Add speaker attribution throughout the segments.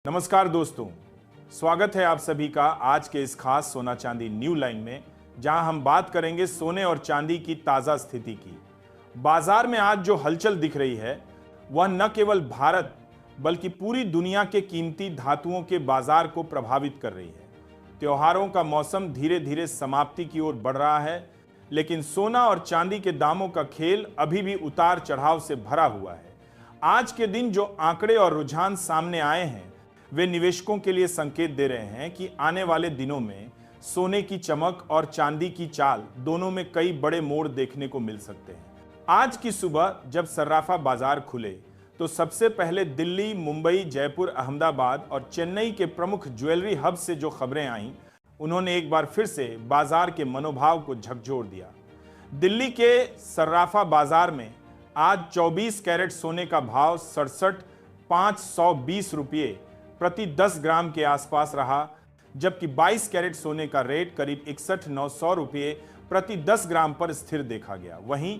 Speaker 1: नमस्कार दोस्तों, स्वागत है आप सभी का आज के इस खास सोना चांदी न्यू लाइन में, जहां हम बात करेंगे सोने और चांदी की ताजा स्थिति की। बाजार में आज जो हलचल दिख रही है वह न केवल भारत बल्कि पूरी दुनिया के कीमती धातुओं के बाजार को प्रभावित कर रही है। त्योहारों का मौसम धीरे धीरे समाप्ति की ओर बढ़ रहा है, लेकिन सोना और चांदी के दामों का खेल अभी भी उतार चढ़ाव से भरा हुआ है। आज के दिन जो आंकड़े और रुझान सामने आए हैं वे निवेशकों के लिए संकेत दे रहे हैं कि आने वाले दिनों में सोने की चमक और चांदी की चाल दोनों में कई बड़े मोड़ देखने को मिल सकते हैं। आज की सुबह जब सर्राफा बाजार खुले तो सबसे पहले दिल्ली, मुंबई, जयपुर, अहमदाबाद और चेन्नई के प्रमुख ज्वेलरी हब से जो खबरें आईं, उन्होंने एक बार फिर से बाजार के मनोभाव को झकझोर दिया। दिल्ली के सर्राफा बाजार में आज 24 कैरेट सोने का भाव 67,520 रुपये प्रति 10 ग्राम के आसपास रहा, जबकि 22 कैरेट सोने का रेट करीब 61,900 रुपये प्रति 10 ग्राम पर स्थिर देखा गया। वहीं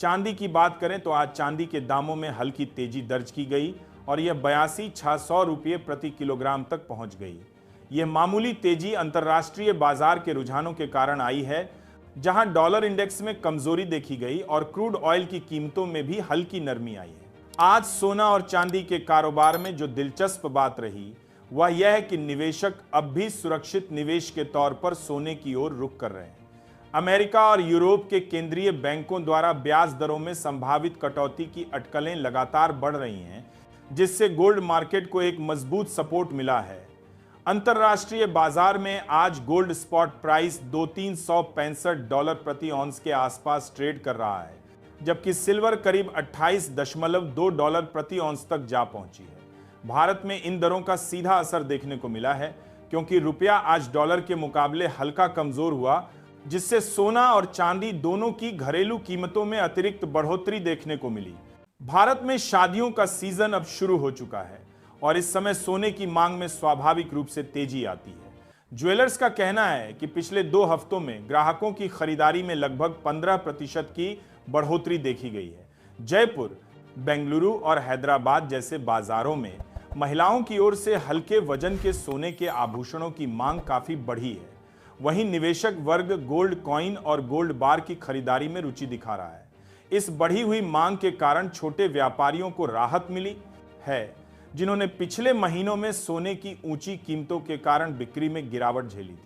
Speaker 1: चांदी की बात करें तो आज चांदी के दामों में हल्की तेजी दर्ज की गई और यह 82,600 रुपये प्रति किलोग्राम तक पहुंच गई। यह मामूली तेजी अंतर्राष्ट्रीय बाजार के रुझानों के कारण आई है, जहां डॉलर इंडेक्स में कमजोरी देखी गई और क्रूड ऑयल की कीमतों में भी हल्की नरमी आई है। आज सोना और चांदी के कारोबार में जो दिलचस्प बात रही वह यह है कि निवेशक अब भी सुरक्षित निवेश के तौर पर सोने की ओर रुख कर रहे हैं। अमेरिका और यूरोप के केंद्रीय बैंकों द्वारा ब्याज दरों में संभावित कटौती की अटकलें लगातार बढ़ रही हैं, जिससे गोल्ड मार्केट को एक मजबूत सपोर्ट मिला है। अंतर्राष्ट्रीय बाजार में आज गोल्ड स्पॉट प्राइस $2,365 प्रति ऑन्स के आसपास ट्रेड कर रहा है, जबकि सिल्वर करीब $28.2 प्रति ऑन्स तक जा पहुंची है। भारत में इन दरों का सीधा असर देखने को मिला है, क्योंकि रुपया आज डॉलर के मुकाबले हल्का कमजोर हुआ, जिससे सोना और चांदी दोनों की घरेलू कीमतों में अतिरिक्त बढ़ोतरी देखने को मिली। भारत में शादियों का सीजन अब शुरू हो चुका है और इस समय सोने की मांग में स्वाभाविक रूप से तेजी आती है। ज्वेलर्स का कहना है कि पिछले 2 हफ्तों में ग्राहकों की खरीदारी में लगभग 15% की बढ़ोतरी देखी गई है। जयपुर, बेंगलुरु और हैदराबाद जैसे बाजारों में महिलाओं की ओर से हल्के वजन के सोने के आभूषणों की मांग काफी बढ़ी है। वहीं निवेशक वर्ग गोल्ड कॉइन और गोल्ड बार की खरीदारी में रुचि दिखा रहा है। इस बढ़ी हुई मांग के कारण छोटे व्यापारियों को राहत मिली है, जिन्होंने पिछले महीनों में सोने की ऊंची कीमतों के कारण बिक्री में गिरावट झेली थी।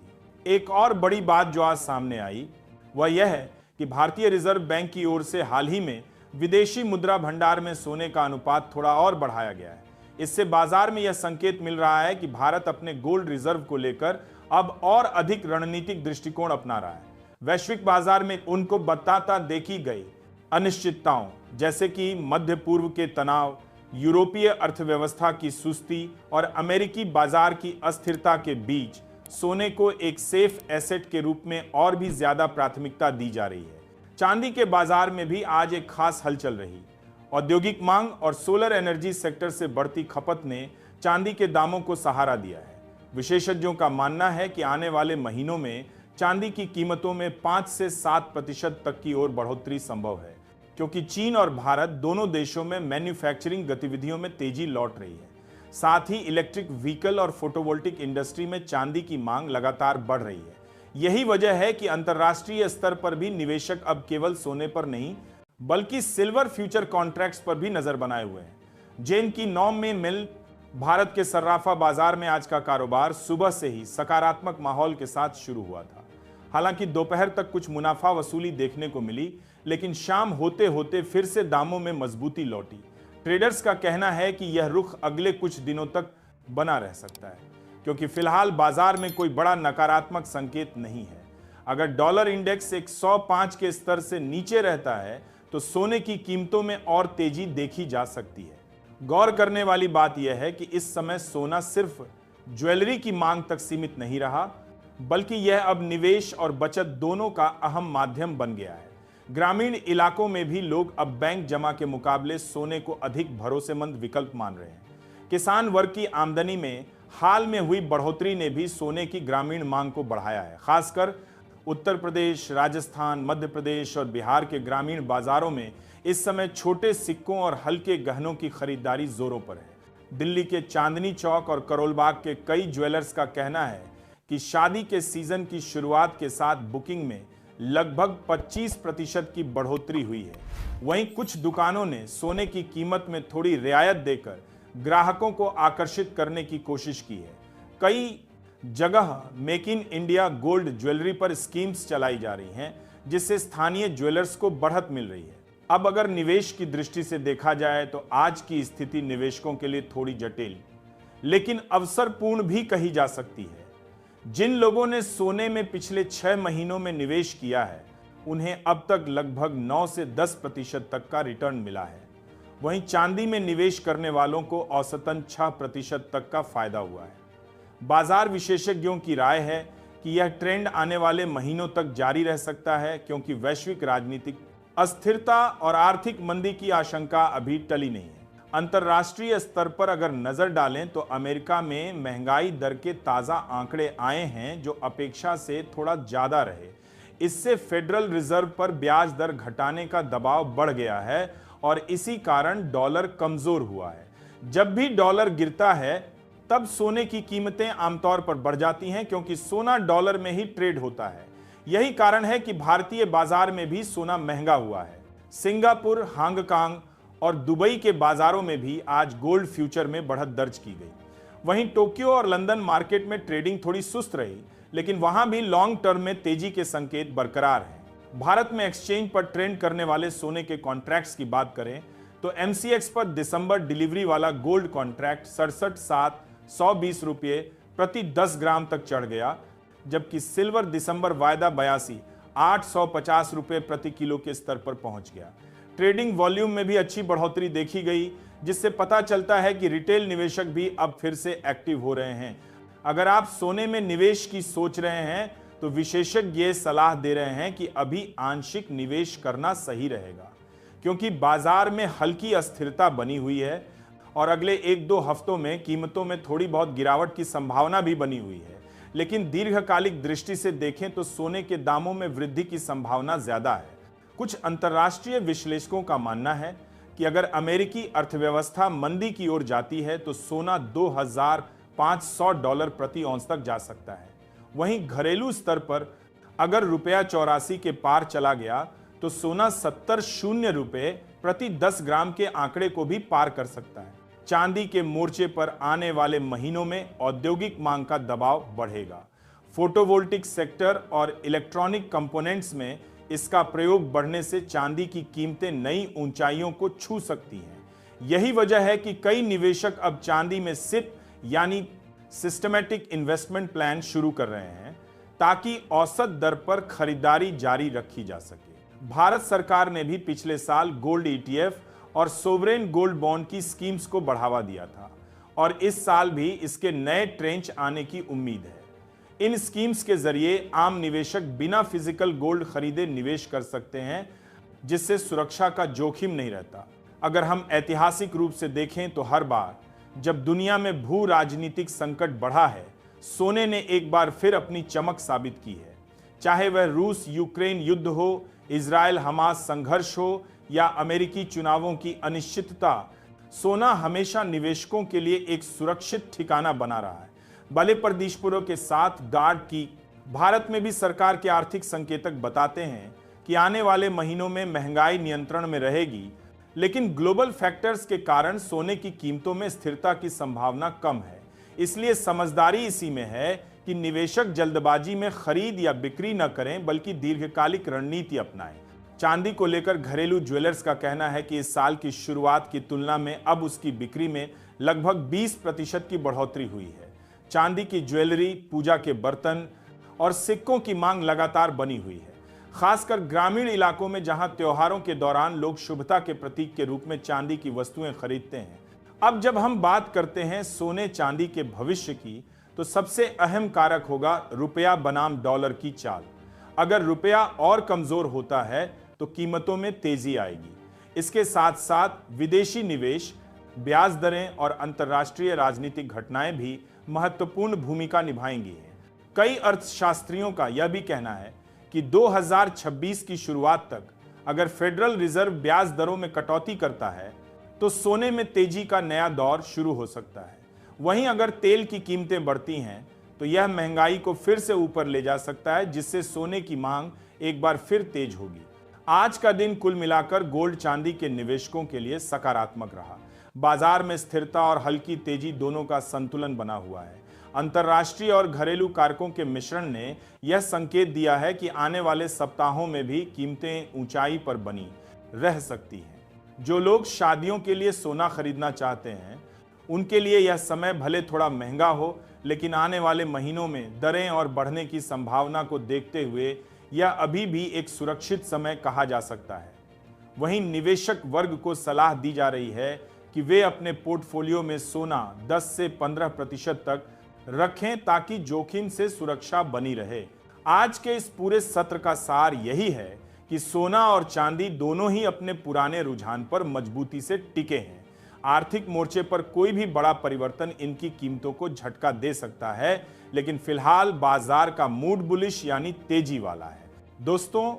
Speaker 1: एक और बड़ी बात जो आज सामने आई वह यह है कि भारतीय रिजर्व बैंक की ओर से हाल ही में विदेशी मुद्रा भंडार में सोने का अनुपात थोड़ा और बढ़ाया गया है। इससे बाजार में यह संकेत मिल रहा है कि भारत अपने गोल्ड रिजर्व को लेकर अब और अधिक रणनीतिक दृष्टिकोण अपना रहा है। वैश्विक बाजार में उनको बताता देखी गई अनिश्चितताओं, जैसे कि मध्य पूर्व के तनाव, यूरोपीय अर्थव्यवस्था की सुस्ती और अमेरिकी बाजार की अस्थिरता के बीच सोने को एक सेफ एसेट के रूप में और भी ज्यादा प्राथमिकता दी जा रही है। चांदी के बाजार में भी आज एक खास हलचल रही। औद्योगिक मांग और सोलर एनर्जी सेक्टर से बढ़ती खपत ने चांदी के दामों को सहारा दिया है। विशेषज्ञों का मानना है कि आने वाले महीनों में चांदी की कीमतों में 5 से 7% तक की ओर बढ़ोतरी संभव है, क्योंकि चीन और भारत दोनों देशों में मैन्युफैक्चरिंग गतिविधियों में तेजी लौट रही है। साथ ही इलेक्ट्रिक व्हीकल और फोटोवोल्टिक इंडस्ट्री में चांदी की मांग लगातार बढ़ रही है। यही वजह है कि अंतर्राष्ट्रीय स्तर पर भी निवेशक अब केवल सोने पर नहीं बल्कि सिल्वर फ्यूचर कॉन्ट्रैक्ट्स पर भी नजर बनाए हुए हैं। जेन की 9 में मिल भारत के सर्राफा बाजार में आज का कारोबार सुबह से ही सकारात्मक माहौल के साथ शुरू हुआ था। हालांकि दोपहर तक कुछ मुनाफा वसूली देखने को मिली, लेकिन शाम होते होते फिर से दामों में मजबूती लौटी। ट्रेडर्स का कहना है कि यह रुख अगले कुछ दिनों तक बना रह सकता है, क्योंकि फिलहाल बाजार में कोई बड़ा नकारात्मक संकेत नहीं है। अगर डॉलर इंडेक्स 105 के स्तर से नीचे रहता है तो सोने की कीमतों में और तेजी देखी जा सकती है। गौर करने वाली बात यह है कि इस समय सोना सिर्फ ज्वेलरी की मांग तक सीमित नहीं रहा, बल्कि यह अब निवेश और बचत दोनों का अहम माध्यम बन गया है। ग्रामीण इलाकों में भी लोग अब बैंक जमा के मुकाबले सोने को अधिक भरोसेमंद विकल्प मान रहे हैं। किसान वर्ग की आमदनी में हाल में हुई बढ़ोतरी ने भी सोने की ग्रामीण मांग को बढ़ाया है। खासकर उत्तर प्रदेश, राजस्थान, मध्य प्रदेश और बिहार के ग्रामीण बाजारों में इस समय छोटे सिक्कों और हल्के गहनों की खरीदारी जोरों पर है। दिल्ली के चांदनी चौक और करोल बाग के कई ज्वेलर्स का कहना है कि शादी के सीजन की शुरुआत के साथ बुकिंग में लगभग 25% की बढ़ोतरी हुई है। वहीं कुछ दुकानों ने सोने की कीमत में थोड़ी रियायत देकर ग्राहकों को आकर्षित करने की कोशिश की है। कई जगह make in India gold jewellery पर स्कीम्स चलाई जा रही हैं, जिससे स्थानीय ज्वेलर्स को बढ़त मिल रही है। अब अगर निवेश की दृष्टि से देखा जाए तो आज की स्थिति निवेशकों के लिए थोड़ी जटिल लेकिन अवसरपूर्ण भी कही जा सकती है। जिन लोगों ने सोने में पिछले 6 महीनों में निवेश किया है, उन्हें अब तक लगभग 9 से 10% तक का रिटर्न मिला है। वहीं चांदी में निवेश करने वालों को औसतन 6% तक का फायदा हुआ है। बाजार विशेषज्ञों की राय है कि यह ट्रेंड आने वाले महीनों तक जारी रह सकता है, क्योंकि वैश्विक राजनीतिक अस्थिरता और आर्थिक मंदी की आशंका अभी टली नहीं है। अंतर्राष्ट्रीय स्तर पर अगर नजर डालें तो अमेरिका में महंगाई दर के ताजा आंकड़े आए हैं, जो अपेक्षा से थोड़ा ज्यादा रहे। इससे फेडरल रिजर्व पर ब्याज दर घटाने का दबाव बढ़ गया है और इसी कारण डॉलर कमजोर हुआ है। जब भी डॉलर गिरता है तब सोने की कीमतें आमतौर पर बढ़ जाती हैं, क्योंकि सोना डॉलर में ही ट्रेड होता है। यही कारण है कि भारतीय बाजार में भी सोना महंगा हुआ है। सिंगापुर, हांगकांग और दुबई के बाजारों में भी आज गोल्ड फ्यूचर में बढ़त दर्ज की गई। वहीं टोक्यो और लंदन मार्केट में ट्रेडिंग थोड़ी सुस्त रही, लेकिन वहां भी लॉन्ग टर्म में तेजी के संकेत बरकरार हैं। भारत में एक्सचेंज पर ट्रेंड करने वाले सोने के कॉन्ट्रैक्ट्स की बात करें तो एमसीएक्स पर दिसंबर डिलीवरी वाला गोल्ड कॉन्ट्रैक्ट 67,120 रुपये प्रति 10 ग्राम तक चढ़ गया, जबकि सिल्वर दिसंबर वायदा 82,850 रुपये प्रति किलो के स्तर पर पहुंच गया। ट्रेडिंग वॉल्यूम में भी अच्छी बढ़ोतरी देखी गई, जिससे पता चलता है कि रिटेल निवेशक भी अब फिर से एक्टिव हो रहे हैं। अगर आप सोने में निवेश की सोच रहे हैं तो विशेषज्ञ ये सलाह दे रहे हैं कि अभी आंशिक निवेश करना सही रहेगा, क्योंकि बाजार में हल्की अस्थिरता बनी हुई है और अगले 1-2 हफ्तों में कीमतों में थोड़ी बहुत गिरावट की संभावना भी बनी हुई है। लेकिन दीर्घकालिक दृष्टि से देखें तो सोने के दामों में वृद्धि की संभावना ज्यादा है। कुछ अंतर्राष्ट्रीय विश्लेषकों का मानना है कि अगर अमेरिकी अर्थव्यवस्था मंदी की ओर जाती है तो सोना $2,500 प्रति औंस तक जा सकता है। वहीं घरेलू स्तर पर अगर रुपया 84 के पार चला गया तो सोना 70 रुपये प्रति 10 ग्राम के आंकड़े को भी पार कर सकता है। चांदी के मोर्चे पर आने वाले महीनों में औद्योगिक मांग का दबाव बढ़ेगा। फोटोवोल्टिक सेक्टर और इलेक्ट्रॉनिक कंपोनेंट्स में इसका प्रयोग बढ़ने से चांदी की कीमतें नई ऊंचाइयों को छू सकती हैं। यही वजह है कि कई निवेशक अब चांदी में सिप यानी सिस्टमैटिक इन्वेस्टमेंट प्लान शुरू कर रहे हैं, ताकि औसत दर पर खरीदारी जारी रखी जा सके। भारत सरकार ने भी पिछले साल गोल्ड ईटीएफ और सोवरेन गोल्ड बॉन्ड की स्कीम्स को बढ़ावा दिया था और इस साल भी इसके नए ट्रेंच आने की उम्मीद है। इन स्कीम्स के जरिए आम निवेशक बिना फिजिकल गोल्ड खरीदे निवेश कर सकते हैं, जिससे सुरक्षा का जोखिम नहीं रहता। अगर हम ऐतिहासिक रूप से देखें तो हर बार जब दुनिया में भू राजनीतिक संकट बढ़ा है, सोने ने एक बार फिर अपनी चमक साबित की है। चाहे वह रूस यूक्रेन युद्ध हो, इजराइल हमास संघर्ष हो या अमेरिकी चुनावों की अनिश्चितता, सोना हमेशा निवेशकों के लिए एक सुरक्षित ठिकाना बना रहा है। बड़े परिदृश्यों के साथ गार्ड की भारत में भी सरकार के आर्थिक संकेतक बताते हैं कि आने वाले महीनों में महंगाई नियंत्रण में रहेगी, लेकिन ग्लोबल फैक्टर्स के कारण सोने की कीमतों में स्थिरता की संभावना कम है। इसलिए समझदारी इसी में है कि निवेशक जल्दबाजी में खरीद या बिक्री न करें, बल्कि दीर्घकालिक रणनीति अपनाएं। चांदी को लेकर घरेलू ज्वेलर्स का कहना है कि इस साल की शुरुआत की तुलना में अब उसकी बिक्री में लगभग 20% की बढ़ोतरी हुई है। चांदी की ज्वेलरी, पूजा के बर्तन और सिक्कों की मांग लगातार बनी हुई है, खासकर ग्रामीण इलाकों में जहां त्योहारों के दौरान लोग शुभता के प्रतीक के रूप में चांदी की वस्तुएं खरीदते हैं। अब जब हम बात करते हैं सोने चांदी के भविष्य की, तो सबसे अहम कारक होगा रुपया बनाम डॉलर की चाल। अगर रुपया और कमजोर होता है तो कीमतों में तेजी आएगी। इसके साथ साथ विदेशी निवेश, ब्याज दरें और अंतर्राष्ट्रीय राजनीतिक घटनाएं भी महत्वपूर्ण भूमिका निभाएंगी। कई अर्थशास्त्रियों का यह भी कहना है कि 2026 की शुरुआत तक अगर फेडरल रिजर्व ब्याज दरों में कटौती करता है तो सोने में तेजी का नया दौर शुरू हो सकता है। वहीं अगर तेल की कीमतें बढ़ती हैं तो यह महंगाई को फिर से ऊपर ले जा सकता है, जिससे सोने की मांग एक बार फिर तेज होगी। आज का दिन कुल मिलाकर गोल्ड चांदी के निवेशकों के लिए सकारात्मक रहा। बाजार में स्थिरता और हल्की तेजी दोनों का संतुलन बना हुआ है। अंतर्राष्ट्रीय और घरेलू कारकों के मिश्रण ने यह संकेत दिया है कि आने वाले सप्ताहों में भी कीमतें ऊंचाई पर बनी रह सकती हैं। जो लोग शादियों के लिए सोना खरीदना चाहते हैं उनके लिए यह समय भले थोड़ा महंगा हो, लेकिन आने वाले महीनों में दरें और बढ़ने की संभावना को देखते हुए यह अभी भी एक सुरक्षित समय कहा जा सकता है। वहीं निवेशक वर्ग को सलाह दी जा रही है कि वे अपने पोर्टफोलियो में सोना 10 से 15% तक रखें ताकि जोखिम से सुरक्षा बनी रहे। आज के इस पूरे सत्र का सार यही है कि सोना और चांदी दोनों ही अपने पुराने रुझान पर मजबूती से टिके हैं। आर्थिक मोर्चे पर कोई भी बड़ा परिवर्तन इनकी कीमतों को झटका दे सकता है, लेकिन फिलहाल बाजार का मूड बुलिश यानी तेजी वाला है। दोस्तों,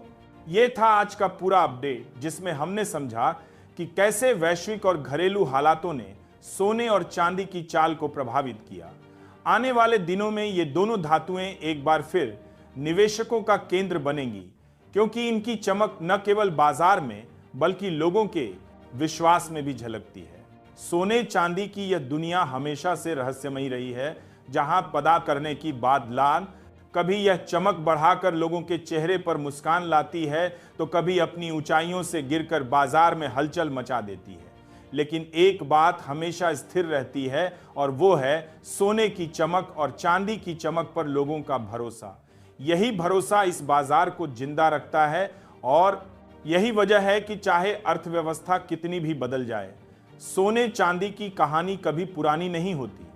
Speaker 1: ये था आज का पूरा अपडेट, जिसमें हमने समझा कि कैसे वैश्विक और घरेलू हालातों ने सोने और चांदी की चाल को प्रभावित किया। आने वाले दिनों में ये दोनों धातुएं एक बार फिर निवेशकों का केंद्र बनेंगी, क्योंकि इनकी चमक न केवल बाजार में बल्कि लोगों के विश्वास में भी झलकती है। सोने चांदी की यह दुनिया हमेशा से रहस्यमयी रही है, जहां पता करने की बात लान कभी यह चमक बढ़ाकर लोगों के चेहरे पर मुस्कान लाती है, तो कभी अपनी ऊंचाइयों से गिरकर बाजार में हलचल मचा देती है। लेकिन एक बात हमेशा स्थिर रहती है और वो है सोने की चमक और चांदी की चमक पर लोगों का भरोसा। यही भरोसा इस बाजार को जिंदा रखता है और यही वजह है कि चाहे अर्थव्यवस्था कितनी भी बदल जाए, सोने चांदी की कहानी कभी पुरानी नहीं होती।